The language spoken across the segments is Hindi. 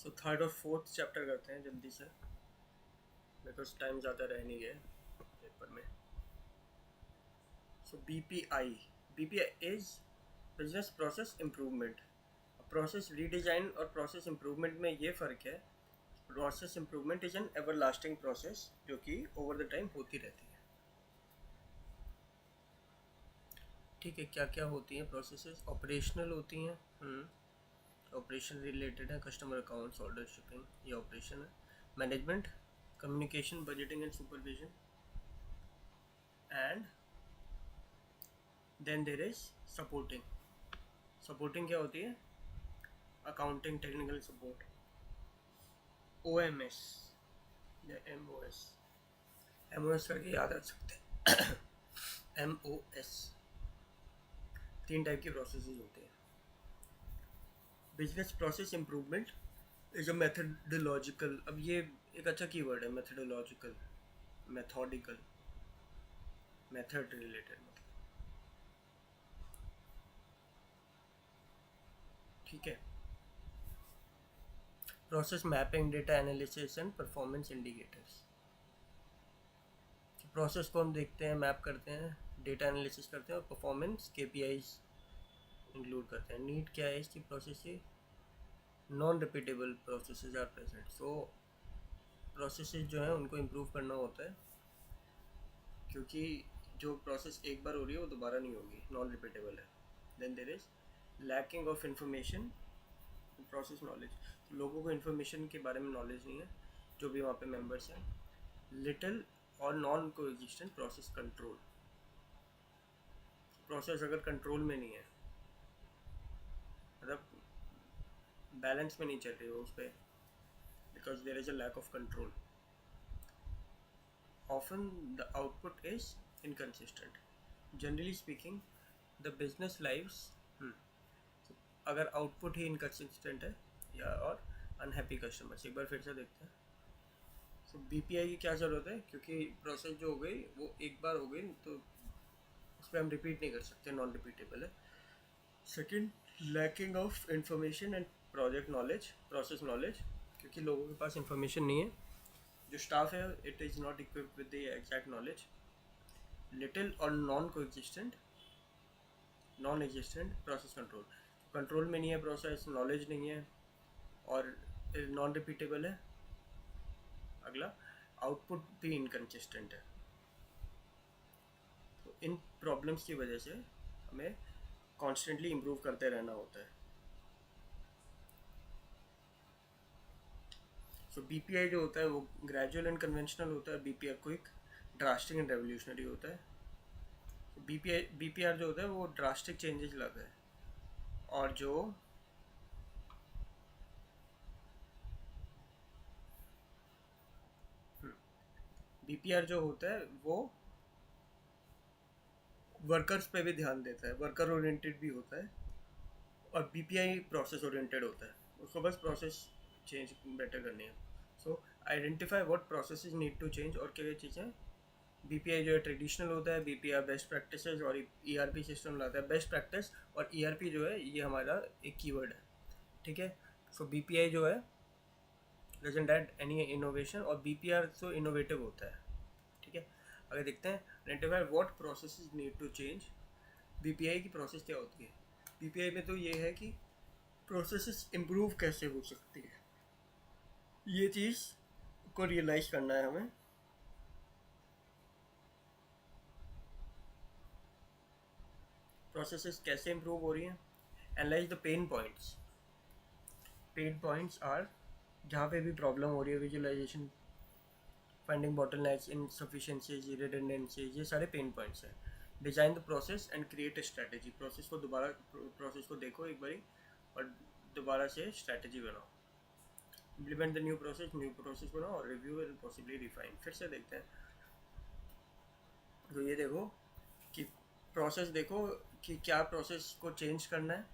सो थर्ड और फोर्थ चैप्टर करते हैं जल्दी से, बिकॉज टाइम ज़्यादा रह नहीं गया पेपर में. सो BPI is business process improvement. Process redesign और प्रोसेस इम्प्रूवमेंट में ये फ़र्क है. Process improvement is an ever lasting process जो कि ओवर द टाइम होती रहती है. ठीक है, क्या क्या होती हैं प्रोसेसेस? ऑपरेशनल होती हैं. ऑपरेशन रिलेटेड है, कस्टमर अकाउंट्स, ऑर्डर, शिपिंग, ये ऑपरेशन है. Management, communication, budgeting and supervision. And then there is supporting. Supporting क्या होती है? Accounting, technical support. OMS या MOS करके याद रख सकते हैं. MOS. तीन टाइप की प्रोसेसेस होती हैं. Business process improvement is a methodological. अब ये एक अच्छा कीवर्ड है, मेथडोलॉजिकल, मेथोडिकल, मेथड रिलेटेड मतलब. ठीक है. Process mapping, data analysis and performance indicators. Process को हम देखते हैं, मैप करते हैं, डेटा एनालिसिस करते हैं और परफॉर्मेंस KPIs इंक्लूड करते हैं. नीड क्या है इसकी प्रोसेस से? Non repeatable processes are present. So processes जो हैं उनको इम्प्रूव करना होता है, क्योंकि जो प्रोसेस एक बार हो रही है वो दोबारा नहीं होगी, नॉन रिपीटेबल है. Then there is lacking of information, process knowledge. लोगों को इन्फॉर्मेशन के बारे में नॉलेज नहीं है, जो भी वहाँ पे मेंबर्स हैं. लिटिल और नॉन को एग्जिस्टेंट प्रोसेस कंट्रोल. प्रोसेस अगर कंट्रोल में नहीं है, मतलब बैलेंस में नहीं चल रही हो उस पर, because there is a lack of control. Often the output is inconsistent. Generally speaking the business lives, अगर आउटपुट ही इनकन्सिस्टेंट है या और अनहैप्पी कस्टमर्स. एक बार फिर से देखते हैं. सो BPI की क्या ज़रूरत है? क्योंकि प्रोसेस जो हो गई वो एक बार हो गई तो उस पर हम रिपीट नहीं कर सकते, नॉन रिपीटेबल है. Second, lacking of information and project knowledge, process knowledge, क्योंकि लोगों के पास इंफॉर्मेशन नहीं है. जो स्टाफ है it is not equipped with the exact knowledge. Little और non existent process control. Control में नहीं है प्रोसेस, नॉलेज नहीं है और नॉन रिपीटेबल है. अगला, आउटपुट भी इनकन्सिस्टेंट है. तो इन प्रॉब्लम्स की वजह से हमें कॉन्स्टेंटली इम्प्रूव करते रहना होता है. सो BPI जो होता है वो ग्रेजुअल एंड कन्वेंशनल होता है. BPI quick, drastic and revolutionary होता है. BPR जो होता है वो ड्रास्टिक चेंजेस लाता है, और जो BPR जो होता है वो वर्कर्स पे भी ध्यान देता है, वर्कर ओरिएंटेड भी होता है. और BPI प्रोसेस ओरिएंटेड होता है, उसको बस प्रोसेस चेंज बेटर करनी है. So identify what processes need to change. और क्या चीज़ें? BPI जो है ट्रेडिशनल होता है, BPR बेस्ट प्रैक्टिसेस और ERP सिस्टम लाता है. बेस्ट प्रैक्टिस और ERP जो है ये हमारा एक कीवर्ड है. ठीक है. सो BPI जो है डजंट ऐड एनी इनोवेशन और BPR तो इनोवेटिव होता है. ठीक है. अगर देखते हैं identify what processes need to change. BPI की प्रोसेस क्या होती है? BPI में तो ये है कि प्रोसेसेस इम्प्रूव कैसे हो सकती है, ये चीज़ को रियलाइज़ करना है हमें. प्रोसेसेस कैसे इम्प्रूव हो रही हैं. Analyse the pain points. Pain points are जहाँ पे भी प्रॉब्लम हो रही है, visualisation, finding bottlenecks, insufficiencies, redundancies, ये सारे पेन पॉइंट्स हैं. Design the process and create a strategy. Process को देखो एक बारी और दोबारा से स्ट्रैटेजी बनाओ. इम्प्लीमेंट द न्यू प्रोसेस बनाओ और रिव्यू एंड पॉसिबली रिफाइन. फिर से देखते हैं. तो ये देखो कि प्रोसेस देखो कि क्या प्रोसेस को चेंज करना है,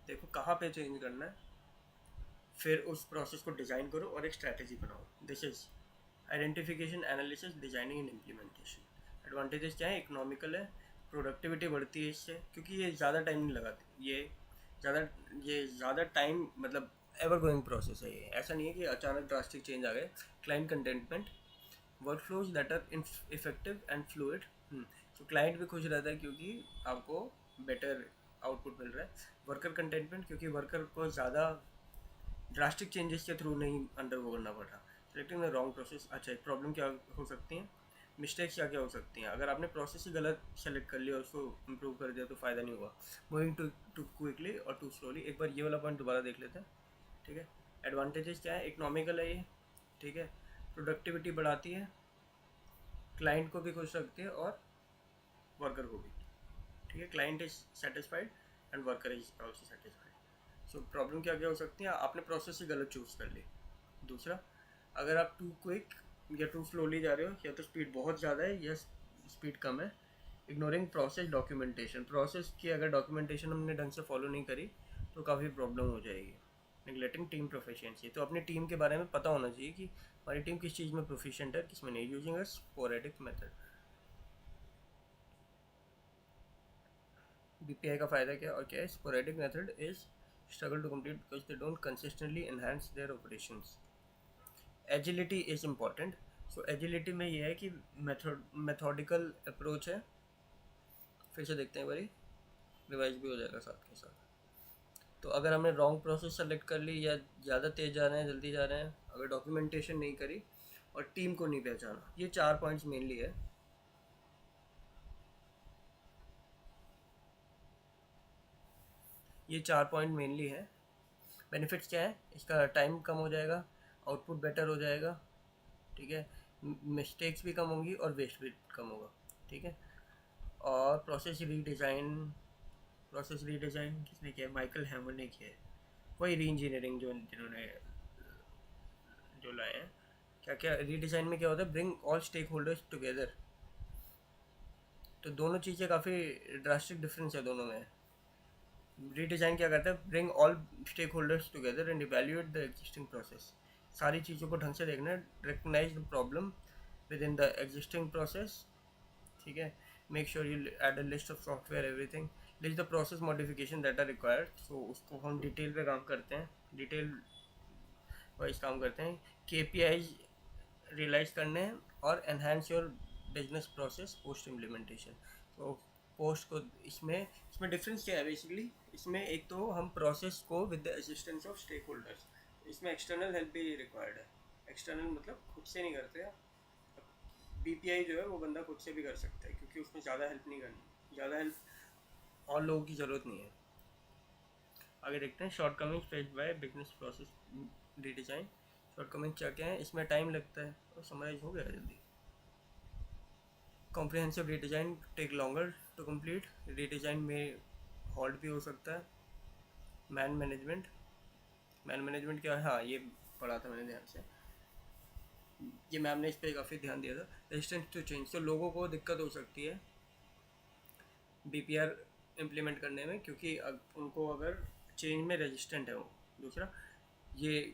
देखो कहाँ पे चेंज करना है, फिर उस प्रोसेस को डिज़ाइन करो और एक स्ट्रैटेजी बनाओ. This is identification, analysis, designing and implementation. Advantages क्या है? इकोनॉमिकल है, प्रोडक्टिविटी बढ़ती है इससे, क्योंकि ये ज़्यादा टाइम नहीं लगाती. ये ज़्यादा टाइम मतलब एवर गोइंग प्रोसेस है ये, ऐसा नहीं है कि अचानक ड्रास्टिक चेंज आ गए. Client contentment, work flows that are effective and fluid. तो क्लाइंट भी खुश रहता है क्योंकि आपको बेटर आउटपुट मिल रहा है. वर्कर कंटेंटमेंट, क्योंकि वर्कर को ज़्यादा ड्रास्टिक चेंजेस के थ्रू नहीं अंडरगो करना पड़ा. Selecting the wrong process. अच्छा, प्रॉब्लम क्या हो सकती हैं, मिस्टेक्स क्या क्या हो सकती हैं. अगर आपने प्रोसेस ही गलत सेलेक्ट कर लिया और उसको इम्प्रूव कर दिया तो फ़ायदा नहीं हुआ. मूविंग टू क्विकली और टू स्लोली. एक बार ये वाला पॉइंट दोबारा देख लेते हैं. ठीक है. एडवांटेजेस क्या है, इकोनॉमिकल है ये. ठीक है. प्रोडक्टिविटी बढ़ाती है, क्लाइंट को भी खुश रखती है और वर्कर को भी. ठीक है. Client is satisfied and worker is also satisfied. So problem क्या क्या हो सकती है, आपने प्रोसेस ही गलत चूज़ कर ली. दूसरा, अगर आप टू क्विक या टू स्लोली जा रहे हो, या तो स्पीड बहुत ज़्यादा है या स्पीड कम है. Ignoring process documentation. प्रोसेस की अगर डॉक्यूमेंटेशन हमने ढंग से फॉलो नहीं करी तो काफ़ी प्रॉब्लम हो जाएगी. Neglecting team proficiency. तो अपनी टीम के बारे में पता होना चाहिए कि हमारी टीम किस चीज़ में प्रोफिशिएंट है, किस में नहीं. Using a sporadic method. BPI का फ़ायदा क्या और क्या है. Sporadic method is struggle to complete because they don't consistently enhance their operations. Agility is important. So agility में ये है कि मेथोडिकल अप्रोच है. फिर से देखते हैं, बारी रिवाइज भी हो जाएगा साथ के साथ. तो अगर हमने रॉन्ग प्रोसेस सेलेक्ट कर ली या ज़्यादा तेज़ जा रहे हैं, जल्दी जा रहे हैं, अगर डॉक्यूमेंटेशन नहीं करी और टीम को नहीं पहचाना, ये 4 पॉइंट्स मेनली है. ये 4 पॉइंट मेनली है. बेनिफिट्स क्या है, इसका टाइम कम हो जाएगा, आउटपुट बेटर हो जाएगा. ठीक है. मिस्टेक्स भी कम होंगी और वेस्ट भी कम होगा. ठीक है. और प्रोसेस रीडिज़ाइन किसने किया है, माइकल हैमर ने किया है. वही री इंजीनियरिंग जिन्होंने जो लाए हैं. क्या क्या रीडिज़ाइन में क्या होता है, bring all stakeholders together. तो दोनों चीज़ें काफ़ी ड्रास्टिक डिफरेंस है दोनों में. रीडिज़ाइन क्या करता है, bring all stakeholders together and evaluate the existing process. सारी चीज़ों को ढंग से देखना है, recognise the problem within the existing process. ठीक है. Make sure you add a list of software everything. List the process modification that are required. So उसको हम डिटेल पे काम करते हैं, डिटेल वाइज काम करते हैं. KPIs रियलाइज करने हैं और enhance your business process post implementation. तो पोस्ट को इसमें डिफरेंस क्या है बेसिकली, इसमें एक तो हम प्रोसेस को with the assistance of stakeholders, इसमें एक्सटर्नल हेल्प भी रिक्वायर्ड है. एक्सटर्नल मतलब खुद से नहीं करते हैं. बीपीआई जो है वो बंदा खुद से भी कर सकता है क्योंकि उसमें ज़्यादा हेल्प नहीं करनी, ज़्यादा हेल्प और लोगों की ज़रूरत नहीं है. आगे देखते हैं short coming faced by business process redesign. Short coming क्या क्या है, इसमें टाइम लगता है और समराइज हो गया जल्दी. Comprehensive redesign take longer to complete. Redesign में हॉल्ट भी हो सकता है. मैन मैनेजमेंट क्या है, हाँ ये पढ़ा था मैंने ध्यान से, ये मैम ने इस पर काफ़ी ध्यान दिया था. Resistance to change. तो लोगों को दिक्कत हो सकती है बीपीआर इम्प्लीमेंट करने में क्योंकि उनको अगर चेंज में रेजिस्टेंट है वो. दूसरा, ये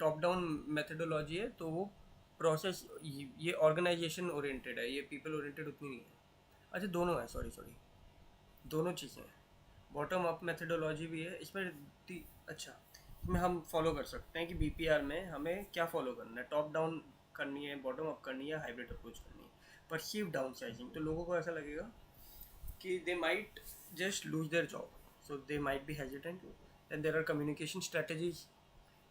टॉप डाउन मेथडोलॉजी है तो वो प्रोसेस, ये ऑर्गेनाइजेशन ओरिएंटेड है, ये पीपल ओरिएंटेड उतनी नहीं है. अच्छा दोनों है, सॉरी दोनों चीज़ें हैं. बॉटम अप मेथडोलॉजी भी है इसमें. अच्छा, इसमें हम फॉलो कर सकते हैं कि बीपीआर में हमें क्या फॉलो करना है, टॉप डाउन करनी है, बॉटम अप करनी है, हाइब्रिड अप्रोच करनी है. Perceive downsizing. तो लोगों को ऐसा लगेगा कि they might just lose their job, so they might be hesitant. Then there are communication strategies.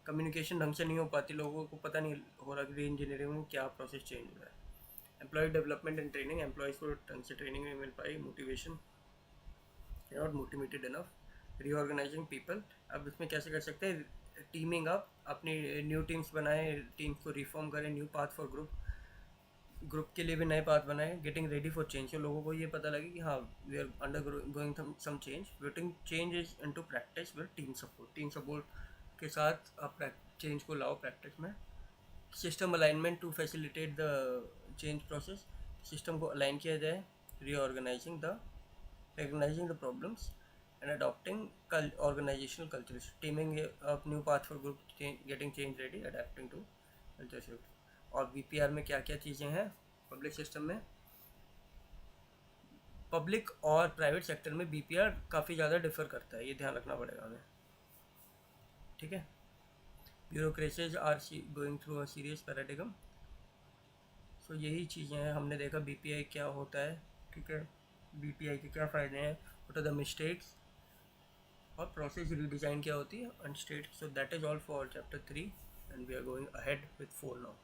Communication ढंग से नहीं हो पाती, लोगों को पता नहीं हो रहा कि री इंजीनियरिंग में क्या प्रोसेस चेंज हो रहा है. Employ development and training. Employees को ढंग से ट्रेनिंग नहीं मिल पाई, motivation not motivated enough. Reorganising people. अब इसमें कैसे कर सकते हैं, टीमिंग अप, अपनी न्यू टीम्स बनाएं, टीम्स को रिफॉर्म करें, न्यू पाथ फॉर ग्रुप के लिए भी नए पाथ बनाएं. Getting ready for change. तो लोगों को ये पता लगे कि हाँ we are undergoing some change. Waiting change is into practice with team support के साथ आप चेंज को लाओ प्रैक्टिस में. System alignment to facilitate the change process. System को अलाइन किया जाए. Reorganizing the recognizing the problems and adopting organizational cultures. Teaming up new path for group change, getting change ready, adapting to culture shift. और बीपीआर में क्या क्या चीज़ें हैं पब्लिक सिस्टम में, पब्लिक और प्राइवेट सेक्टर में BPR काफ़ी ज़्यादा डिफर करता है, ये ध्यान रखना पड़ेगा हमें, ठीक है। Bureaucracies are going through a serious paradigm. So यही चीज़ें हैं, हमने देखा BPI क्या होता है, ठीक है, BPI के क्या फ़ायदे हैं, व्हाट आर द मिस्टेक्स, और प्रोसेस रीडिज़ाइन क्या होती है, अनस्टेट। So that is all for chapter 3 and we are going ahead with 4 now.